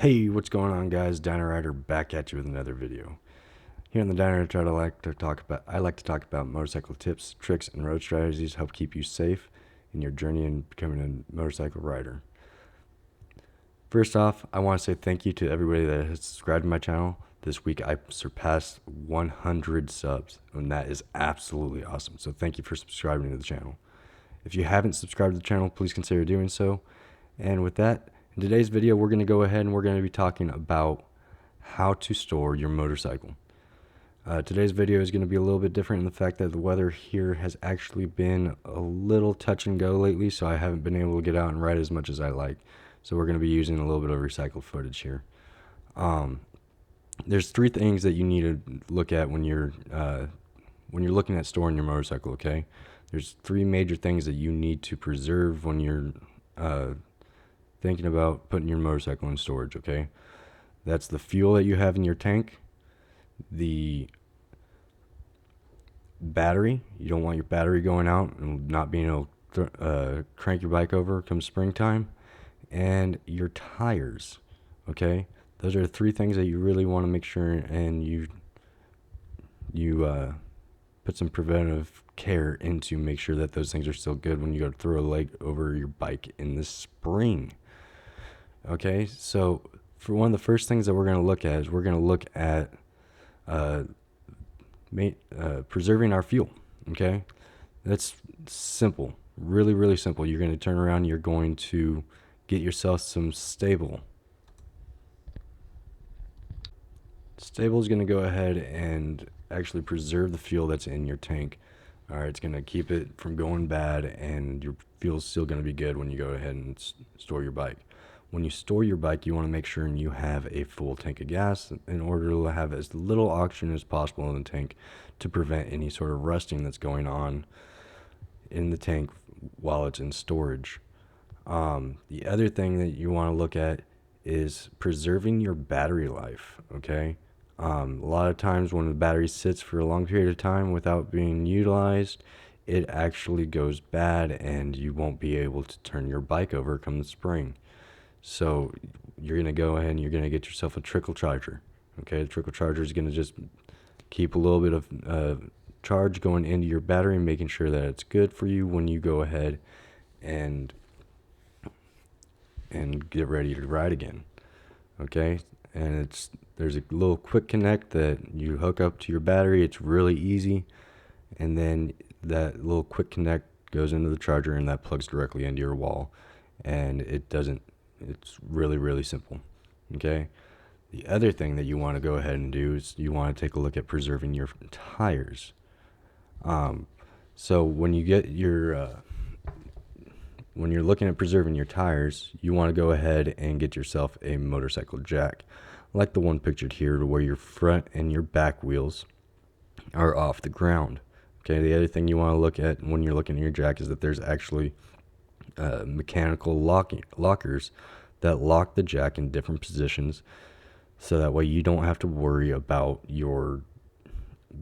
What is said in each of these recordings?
Hey, what's going on, guys? Dynarider back at you with another video. Here on the Dyna Chart, I like to talk about motorcycle tips, tricks, and road strategies to help keep you safe in your journey in becoming a motorcycle rider. First off, I want to say thank you to everybody that has subscribed to my channel. This week I surpassed 100 subs, and that is absolutely awesome. So thank you for subscribing to the channel. If you haven't subscribed to the channel, please consider doing so. And with that, in today's video, we're going to go ahead and we're going to be talking about how to store your motorcycle. Today's video is going to be a little bit different in the fact that the weather here has actually been a little touch and go lately, so I haven't been able to get out and ride as much as I like. So we're going to be using a little bit of recycled footage here. There's three things that you need to look at when you're looking at storing your motorcycle. Okay, there's three major things that you need to preserve when you're thinking about putting your motorcycle in storage. Okay, that's the fuel that you have in your tank, the battery. You don't want your battery going out and not being able to crank your bike over come springtime, and your tires. Okay, those are the three things that you really want to make sure and you put some preventive care into make sure that those things are still good when you go to throw a leg over your bike in the spring. Okay, so for one of the first things that we're going to look at is we're going to look at preserving our fuel. Okay, that's simple, really simple. You're going to turn around, you're going to get yourself some Stable. Stable is going to go ahead and actually preserve the fuel that's in your tank. All right, it's going to keep it from going bad, and your fuel's still going to be good when you go ahead and store your bike. When you store your bike, you want to make sure you have a full tank of gas in order to have as little oxygen as possible in the tank to prevent any sort of rusting that's going on in the tank while it's in storage. The other thing that you want to look at is preserving your battery life. Okay, a lot of times when the battery sits for a long period of time without being utilized, it actually goes bad and you won't be able to turn your bike over come the spring. So you're going to go ahead and you're going to get yourself a Trickle Charger. Okay, the Trickle Charger is going to just keep a little bit of charge going into your battery, making sure that it's good for you when you go ahead and get ready to ride again. Okay, and there's a little quick connect that you hook up to your battery. It's really easy, and then that little quick connect goes into the charger and that plugs directly into your wall, and it's really simple. Okay, the other thing that you want to go ahead and do is you want to take a look at preserving your tires. So when you get your when you're looking at preserving your tires, you want to go ahead and get yourself a motorcycle jack, like the one pictured here, to where your front and your back wheels are off the ground. Okay, the other thing you want to look at when you're looking at your jack is that there's actually mechanical lockers that lock the jack in different positions, so that way you don't have to worry about your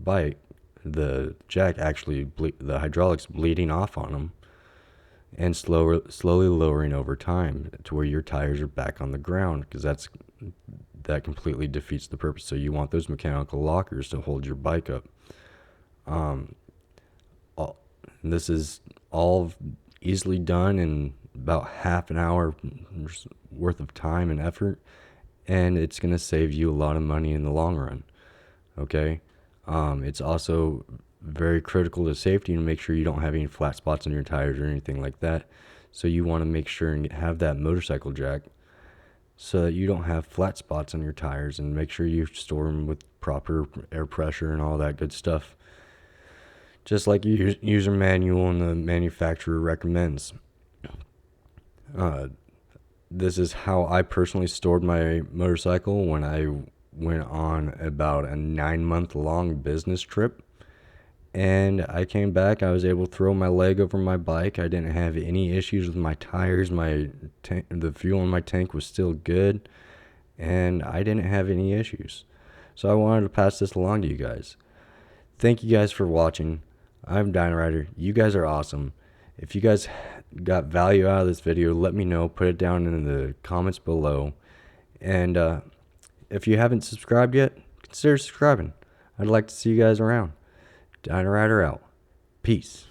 bike, the jack actually the hydraulics bleeding off on them and slowly lowering over time to where your tires are back on the ground, because that completely defeats the purpose. So you want those mechanical lockers to hold your bike up. This is all easily done in about half an hour worth of time and effort, and it's going to save you a lot of money in the long run. Okay, it's also very critical to safety to make sure you don't have any flat spots on your tires or anything like that. So you want to make sure and have that motorcycle jack so that you don't have flat spots on your tires, and make sure you store them with proper air pressure and all that good stuff, just like your user manual and the manufacturer recommends. This is how I personally stored my motorcycle when I went on about a 9-month long business trip, and I came back. I was able to throw my leg over my bike. I didn't have any issues with my tires. The fuel in my tank was still good, and I didn't have any issues. So I wanted to pass this along to you guys. Thank you guys for watching. I'm Dynarider. You guys are awesome. If you guys got value out of this video, let me know. Put it down in the comments below. And if you haven't subscribed yet, consider subscribing. I'd like to see you guys around. Dynarider out. Peace.